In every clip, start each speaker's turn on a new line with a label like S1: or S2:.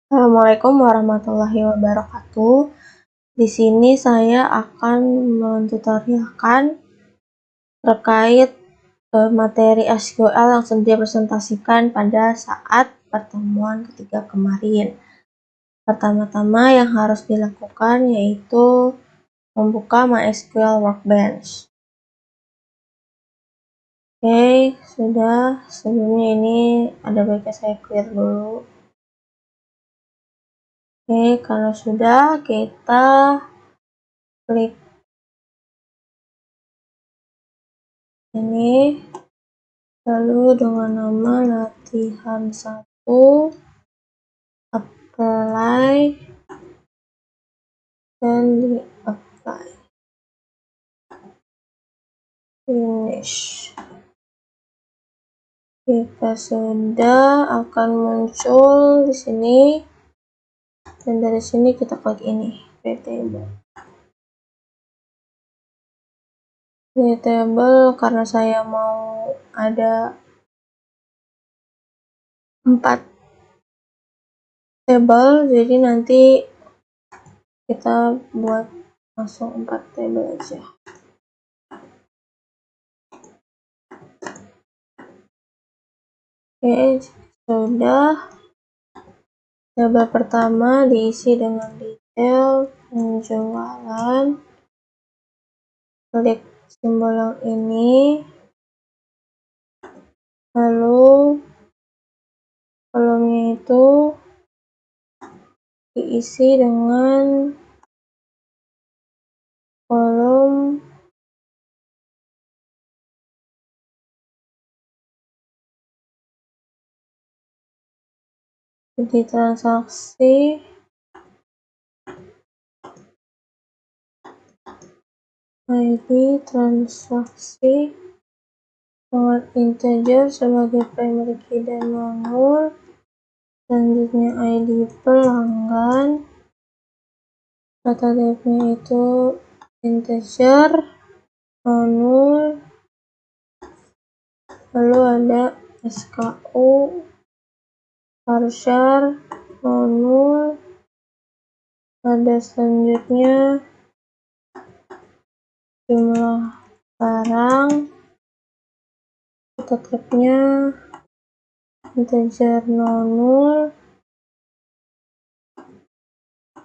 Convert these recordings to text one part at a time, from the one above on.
S1: Assalamualaikum warahmatullahi wabarakatuh. Di sini saya akan mentutorialkan terkait materi SQL yang sudah dipresentasikan pada saat pertemuan ketiga kemarin. Pertama-tama yang harus dilakukan yaitu membuka MySQL Workbench. Oke, sudah. Sebelumnya ini ada baiknya saya clear dulu. Oke, kalau sudah, kita klik ini, lalu dengan nama latihan 1, apply, dan di apply, finish. Jika sudah, akan muncul di sini, dan dari sini kita klik ini, table, karena saya mau ada 4 table, jadi nanti kita buat langsung 4 table aja. Oke, sudah. Tabel pertama diisi dengan detail penjualan. Klik simbol yang ini, lalu kolomnya itu diisi dengan kolom di transaksi, ID transaksi dengan integer sebagai primary key dan non-null. Selanjutnya ID pelanggan, data type-nya itu integer, non-null, lalu ada SKU, varchar, non-null, ada selanjutnya jumlah barang, data type-nya integer, non-null,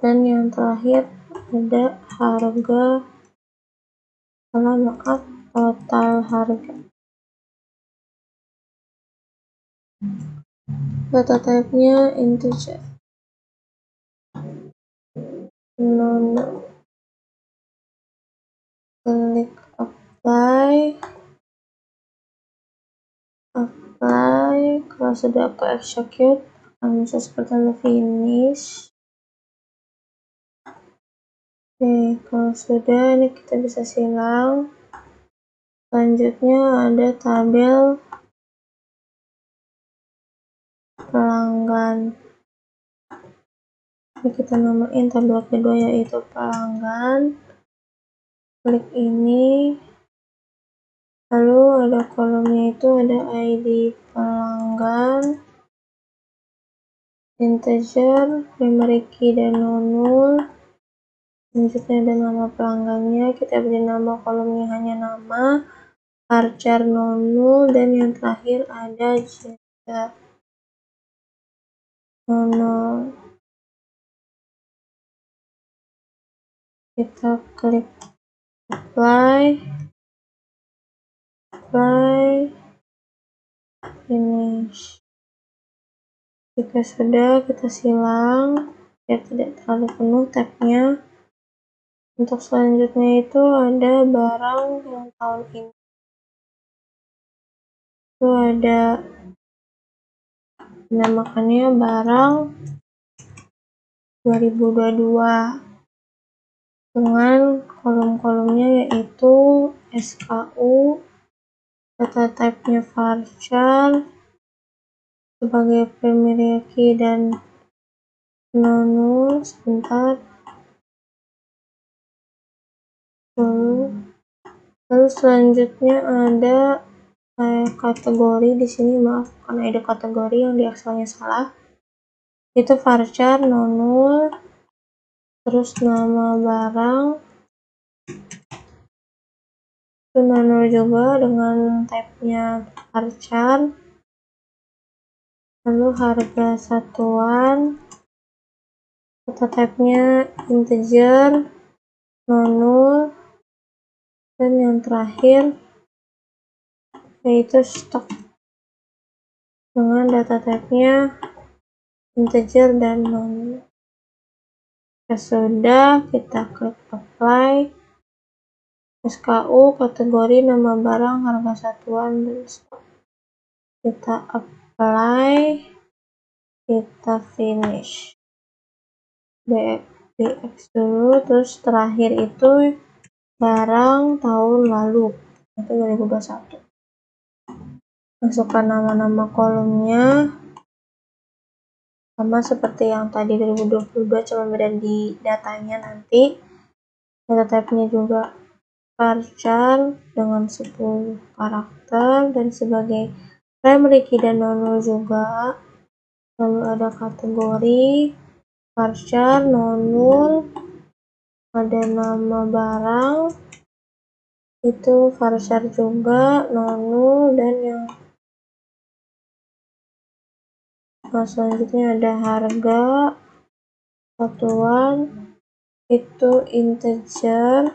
S1: dan yang terakhir ada harga, total harga. Data type-nya integer, non-null. Klik apply, kalau sudah aku execute akan muncul seperti ini, finish. Oke, kalau sudah ini kita bisa silang. Selanjutnya ada tabel pelanggan. Ini kita namain tabel kedua yaitu pelanggan. Klik ini, lalu ada kolomnya itu ada ID pelanggan, integer, primary key dan non-null. Selanjutnya ada nama pelanggannya, kita beri nama kolomnya hanya nama, varchar, non-null, dan yang terakhir ada gender, non-null. Kita klik apply, finish. Jika sudah, kita silang biar tidak terlalu penuh tabnya. Untuk selanjutnya itu ada barang yang tahun ini, itu ada dinamakannya barang 2022 dengan kolom-kolomnya yaitu SKU, data type-nya varchar sebagai primary key dan non-null. Sebentar, lalu selanjutnya ada kategori di sini, maaf karena ada kategori yang di Excelnya salah. itu varchar nonul, terus nama barang itu nonul juga dengan type-nya varchar, lalu harga satuan data type-nya integer nonul, dan yang terakhir yaitu stok dengan data type-nya integer dan nonul. Sudah, kita klik apply. SKU kategori nama barang harga satuan dan stok, kita apply, kita finish. BX dulu, terus terakhir itu barang tahun lalu, itu 2021. Masukkan nama-nama kolomnya sama seperti yang tadi 2022, cuma beda di datanya nanti. Data type-nya juga varchar dengan 10 karakter dan sebagai primary key dan nonul juga. Lalu ada kategori varchar nonul, ada nama barang itu varchar juga nonul, dan yang selanjutnya ada harga satuan itu integer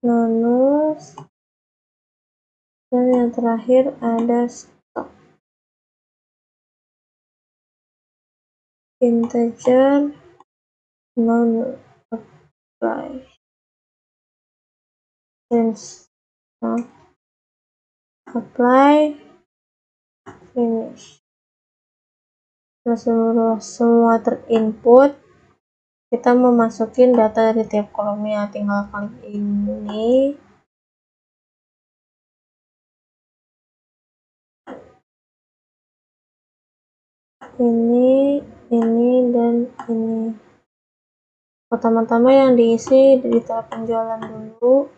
S1: nonul, dan yang terakhir ada stok integer nonul. Apply, apply, finish. Seluruh semua terinput, kita mau masukin data dari tiap kolomnya, tinggal klik ini, dan ini. Pertama-tama yang diisi detail penjualan dulu,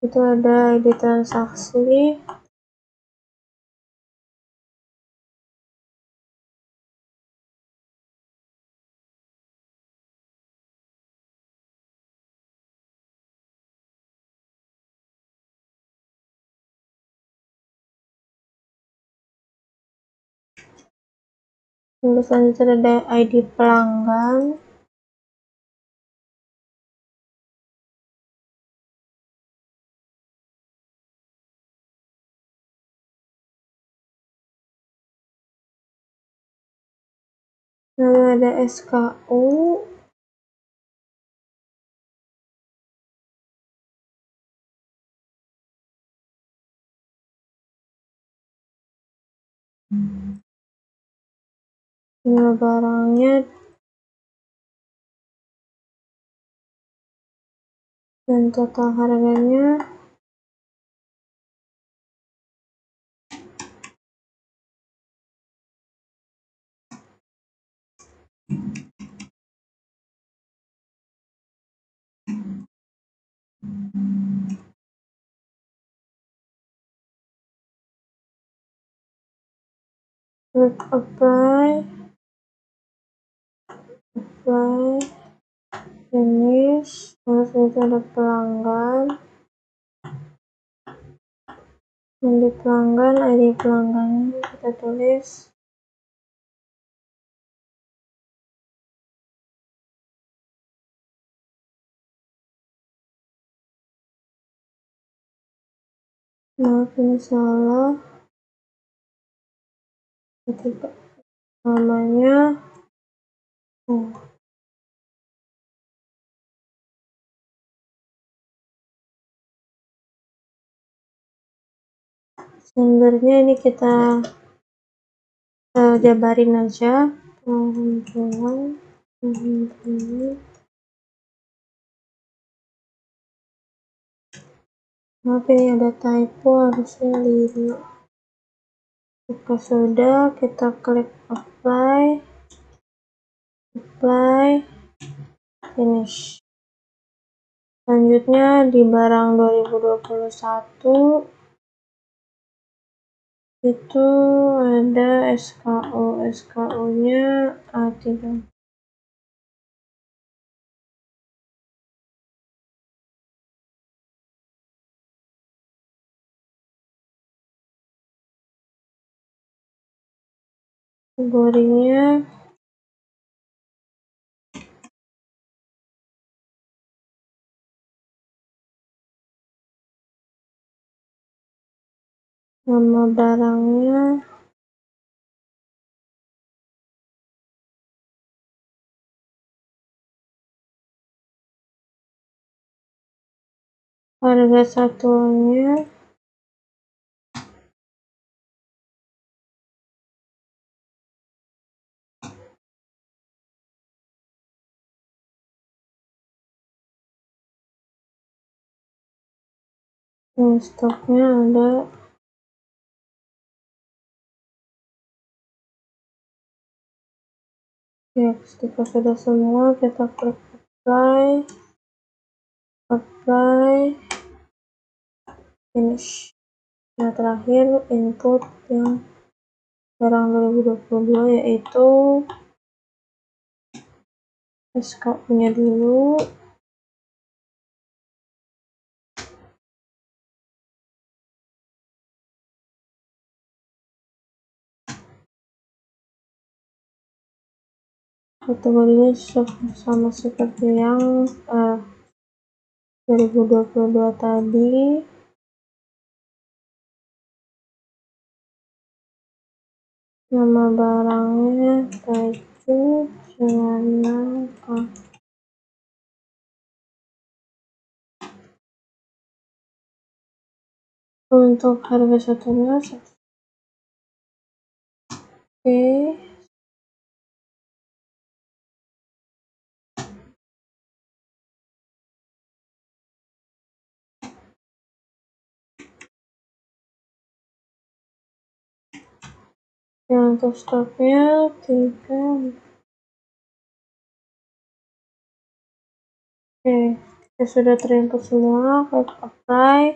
S1: itu ada ID transaksi, lalu selanjutnya ada ID pelanggan, lalu ada SKU, nama barangnya, dan total harganya. Klik apply, finish. Terus itu ada pelanggan, dan di pelanggan ID pelanggannya kita tulis maaf ini salah, ketika namanya sumbernya ini kita jabarin aja, maaf ini ada typo, harusnya 5. Jika sudah, kita klik apply, finish. Selanjutnya di barang 2021 itu ada SKU-nya A3. Kategorinya nama barangnya harga satuannya stoknya ada ya. Ketika sudah semua kita klik apply finish. Nah, terakhir input yang barang 2022 yaitu SKU-nya dulu. Kategorinya sama seperti yang 2022 tadi. Nama barangnya baju celana kaki. Untuk harga satunya yang untuk stoknya 3. Kita sudah terinput semua, klik apply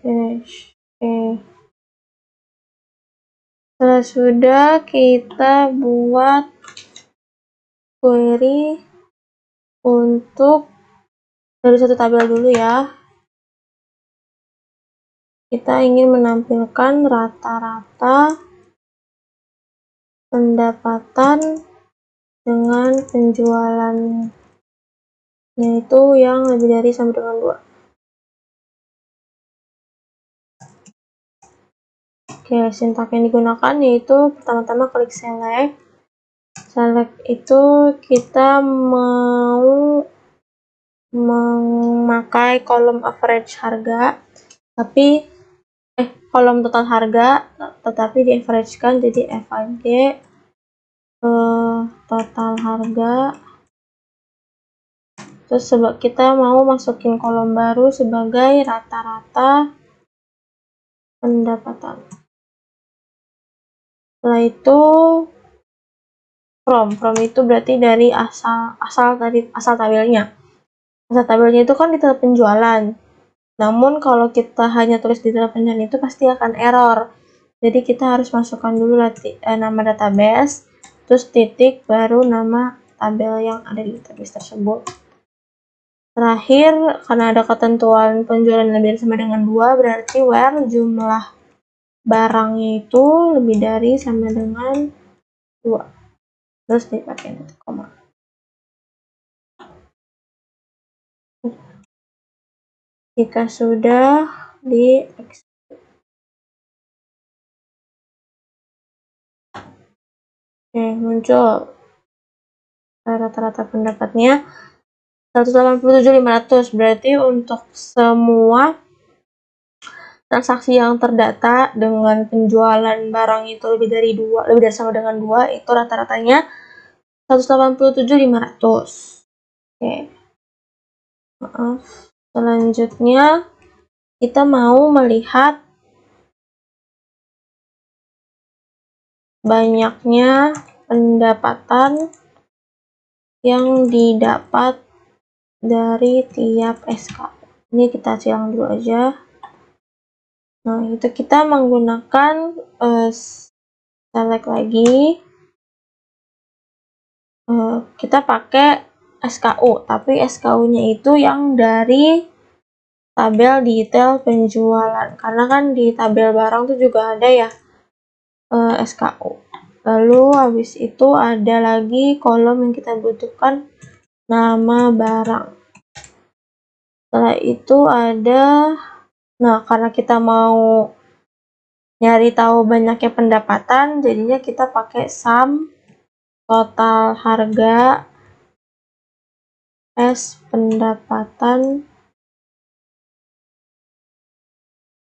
S1: finish. Setelah sudah, kita buat query untuk dari satu tabel dulu ya. Kita ingin menampilkan rata-rata pendapatan dengan penjualan yaitu yang lebih dari sama dengan 2. Sintak yang digunakan yaitu pertama-tama klik select itu kita mau memakai kolom average harga kolom total harga tetapi di average kan jadi FAG total harga. Terus kita mau masukin kolom baru sebagai rata-rata pendapatan. Setelah itu from itu berarti dari asal tabelnya. Asal tabelnya itu kan detail penjualan. Namun kalau kita hanya tulis detail penjualan itu pasti akan error. Jadi kita harus masukkan dulu nama database, terus titik baru nama tabel yang ada di database tersebut. Terakhir, karena ada ketentuan penjualan lebih dari sama dengan 2, berarti where jumlah barangnya itu lebih dari sama dengan 2. Terus dipakai koma. Jika sudah muncul rata-rata pendapatnya 187.500, berarti untuk semua transaksi yang terdata dengan penjualan barang itu lebih dari sama dengan 2, itu rata-ratanya 187.500. Selanjutnya kita mau melihat banyaknya pendapatan yang didapat dari tiap SK. Ini kita silang dulu aja. Nah, itu kita menggunakan select lagi. Kita pakai SKU, tapi SKU-nya itu yang dari tabel detail penjualan, karena kan di tabel barang tuh juga ada ya SKU. Lalu habis itu ada lagi kolom yang kita butuhkan, nama barang. Setelah itu ada, nah karena kita mau nyari tahu banyaknya pendapatan, jadinya kita pakai sum total harga S pendapatan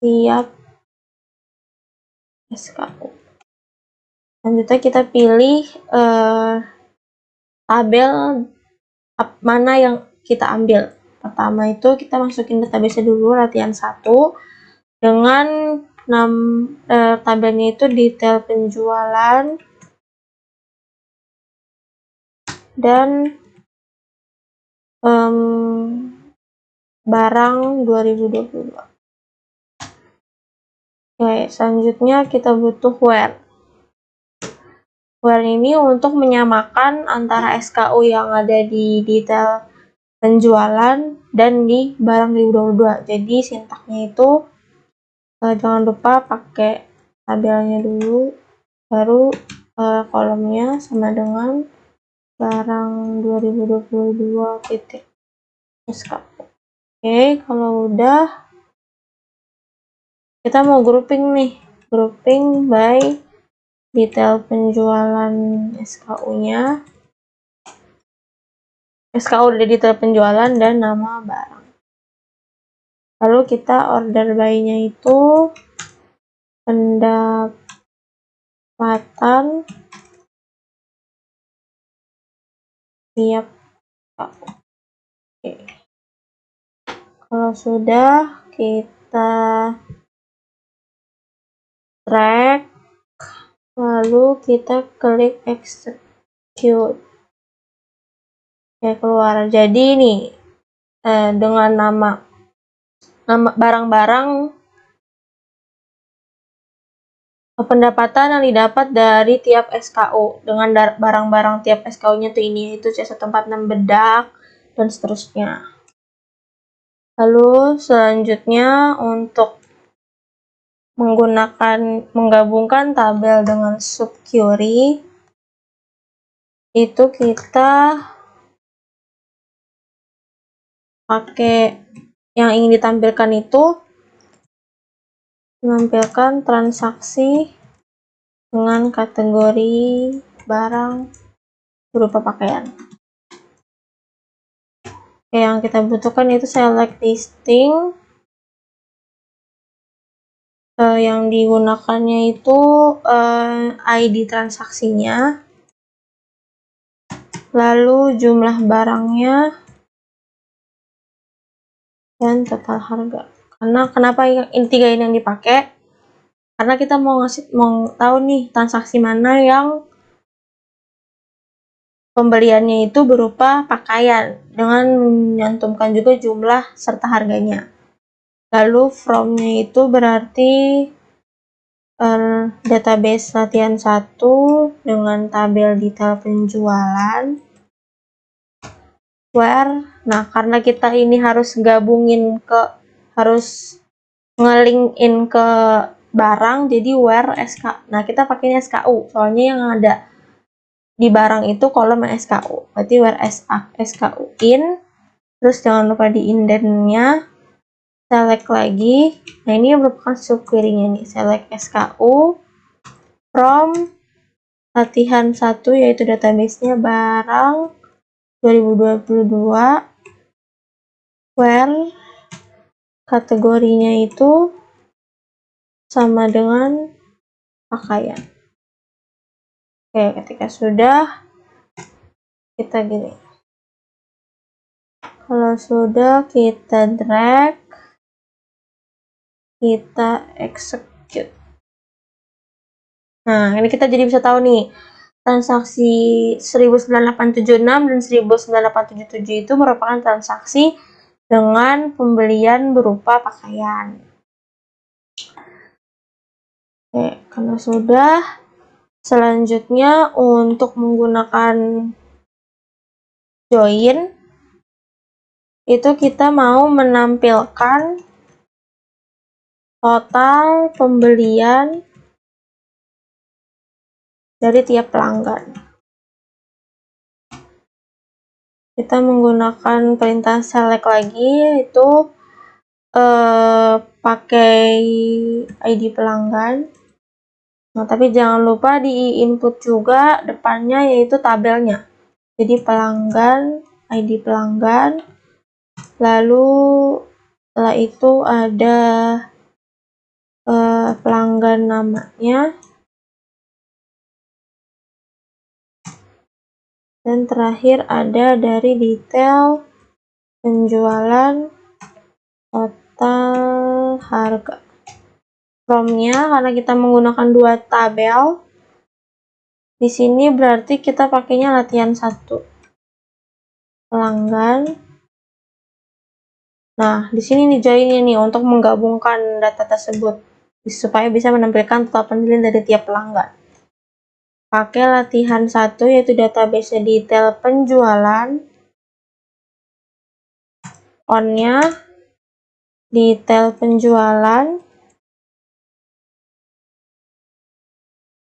S1: tiap SKU. Selanjutnya kita pilih tabel mana yang kita ambil. Pertama itu kita masukin database dulu, latihan 1, dengan tabelnya itu detail penjualan dan barang 2022. Oke, selanjutnya kita butuh where. Where ini untuk menyamakan antara SKU yang ada di detail penjualan dan di barang 2022. Jadi sintaknya itu jangan lupa pakai tabelnya dulu, baru kolomnya sama dengan barang 2022 titik SKU. Oke, kalau udah kita mau grouping nih, grouping by detail penjualan SKU-nya. SKU dari detail penjualan dan nama barang. Lalu kita order by-nya itu pendapatan tiap SKU. Oke. Kalau sudah, kita drag, lalu kita klik execute. Oke, keluar. Jadi nih dengan nama barang-barang pendapatan yang didapat dari tiap SKU dengan barang-barang tiap SKU-nya tuh ini, itu C146 bedak dan seterusnya. Lalu selanjutnya untuk menggabungkan tabel dengan subquery, itu kita pakai yang ingin ditampilkan itu menampilkan transaksi dengan kategori barang berupa pakaian. Oke, yang kita butuhkan itu select listing. Yang digunakannya itu ID transaksinya, lalu jumlah barangnya, dan total harga. Karena kenapa ini 3 ini yang dipakai? Karena kita mau tahu nih transaksi mana yang pembeliannya itu berupa pakaian, dengan menyantumkan juga jumlah serta harganya. Lalu from-nya itu berarti database latihan 1 dengan tabel detail penjualan. Where, nah karena kita ini harus harus nge-link-in ke barang, jadi where SK. Nah kita pakainya SKU, soalnya yang ada di barang itu kolom SKU. Berarti where SKU in, terus jangan lupa di indentnya, select lagi. Nah ini merupakan subquery-nya nih, select SKU from latihan 1, yaitu database-nya barang 2022, where kategorinya itu sama dengan pakaian. Oke, ketika sudah, kita gini. Kalau sudah, kita drag, kita execute. Nah, ini kita jadi bisa tahu nih, transaksi 19876 dan 19877 itu merupakan transaksi dengan pembelian berupa pakaian. Oke, karena sudah, selanjutnya untuk menggunakan join, itu kita mau menampilkan total pembelian dari tiap pelanggan. Kita menggunakan perintah select lagi, yaitu pakai ID pelanggan. Nah, tapi jangan lupa di input juga depannya, yaitu tabelnya. Jadi pelanggan, ID pelanggan, lalu setelah itu ada pelanggan namanya, dan terakhir ada dari detail penjualan, total harga. From-nya, karena kita menggunakan dua tabel, di sini berarti kita pakainya latihan 1. Pelanggan. Nah, di sini nih join ini untuk menggabungkan data tersebut supaya bisa menampilkan total pembelian dari tiap pelanggan. Pakai latihan 1, yaitu database detail penjualan. On-nya detail penjualan,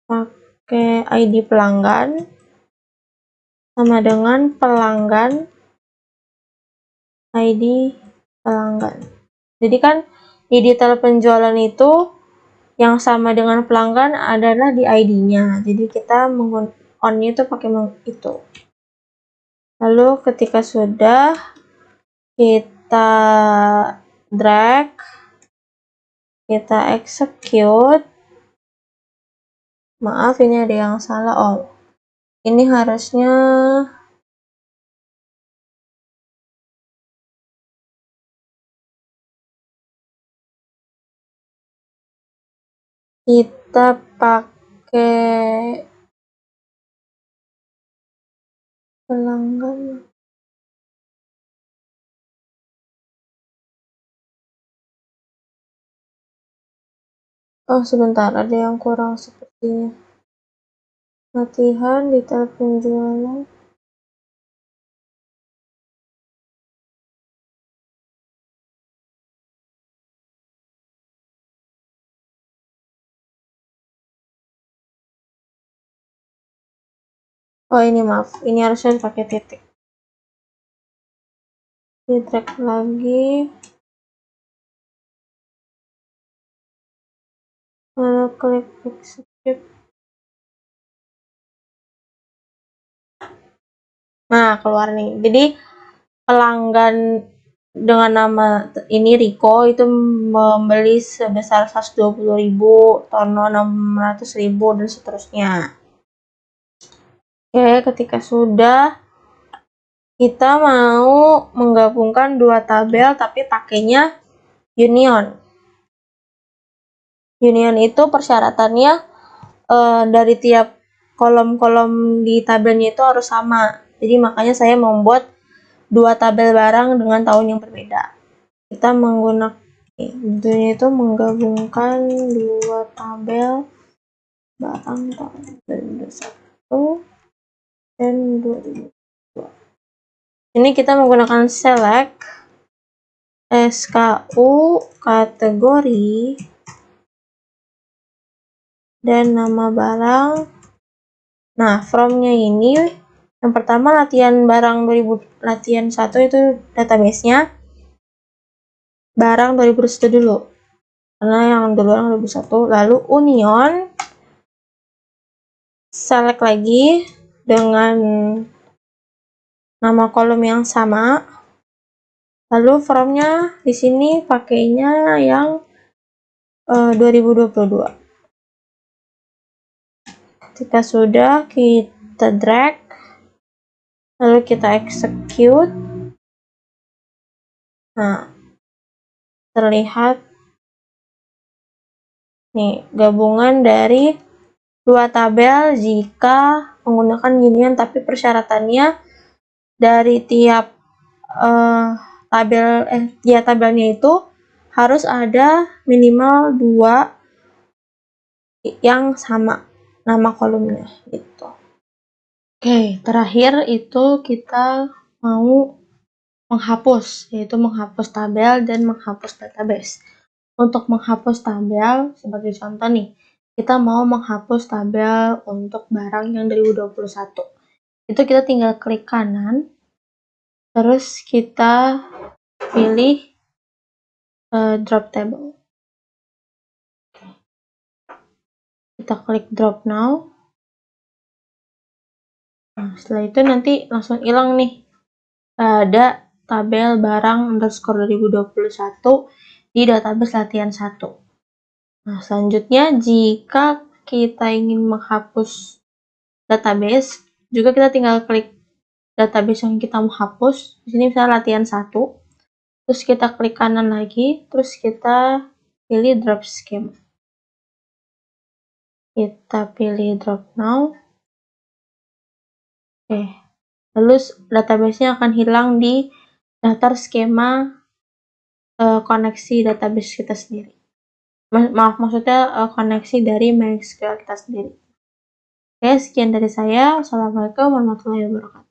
S1: pakai ID pelanggan sama dengan pelanggan, ID pelanggan. Jadi kan di detail penjualan itu yang sama dengan pelanggan adalah di ID-nya. Jadi kita on-nya itu pakai itu. Lalu ketika sudah, kita drag, kita execute. Maaf, ini ada yang salah. Oh, ini harusnya kita pakai pelanggan. Oh, sebentar, ada yang kurang sepertinya. Latihan detail penjualan. Oh, ini maaf, ini harusnya pakai titik. Di drag lagi, lalu klik execute. Nah, keluar nih. Jadi pelanggan dengan nama ini Riko itu membeli sebesar 120.000, Tono 600.000, dan seterusnya. Oke, ketika sudah, kita mau menggabungkan dua tabel tapi pakainya union. Union itu persyaratannya dari tiap kolom-kolom di tabelnya itu harus sama. Jadi makanya saya membuat dua tabel barang dengan tahun yang berbeda. Kita menggunakan tentunya itu menggabungkan dua tabel barang tahun 2021 dan 2022. Ini kita menggunakan select SKU kategori dan nama barang. Nah, from-nya ini yang pertama latihan barang 2000, latihan 1 itu database-nya barang 2001 dulu. Karena yang duluan 2001, lalu union, select lagi dengan nama kolom yang sama. Lalu from-nya di sini pakainya yang 2022. Ketika sudah, kita drag, lalu kita execute. Nah, terlihat nih gabungan dari dua tabel jika menggunakan union, tapi persyaratannya dari tiap tabelnya itu harus ada minimal 2 yang sama nama kolomnya gitu. Oke, terakhir itu kita mau menghapus, yaitu menghapus tabel dan menghapus database. Untuk menghapus tabel, sebagai contoh nih, kita mau menghapus tabel untuk barang yang 2021. Itu kita tinggal klik kanan, terus kita pilih drop table. Kita klik drop now. Nah, setelah itu nanti langsung hilang nih. Ada tabel barang underscore 2021 di database latihan 1. Nah, selanjutnya jika kita ingin menghapus database, juga kita tinggal klik database yang kita mau hapus. Di sini misalnya latihan 1. Terus kita klik kanan lagi, terus kita pilih drop schema. Kita pilih drop now. Oke. Lalu database-nya akan hilang di daftar skema koneksi database kita sendiri. Maksudnya koneksi dari MySQL kita sendiri. Oke, sekian dari saya. Wassalamualaikum warahmatullahi wabarakatuh.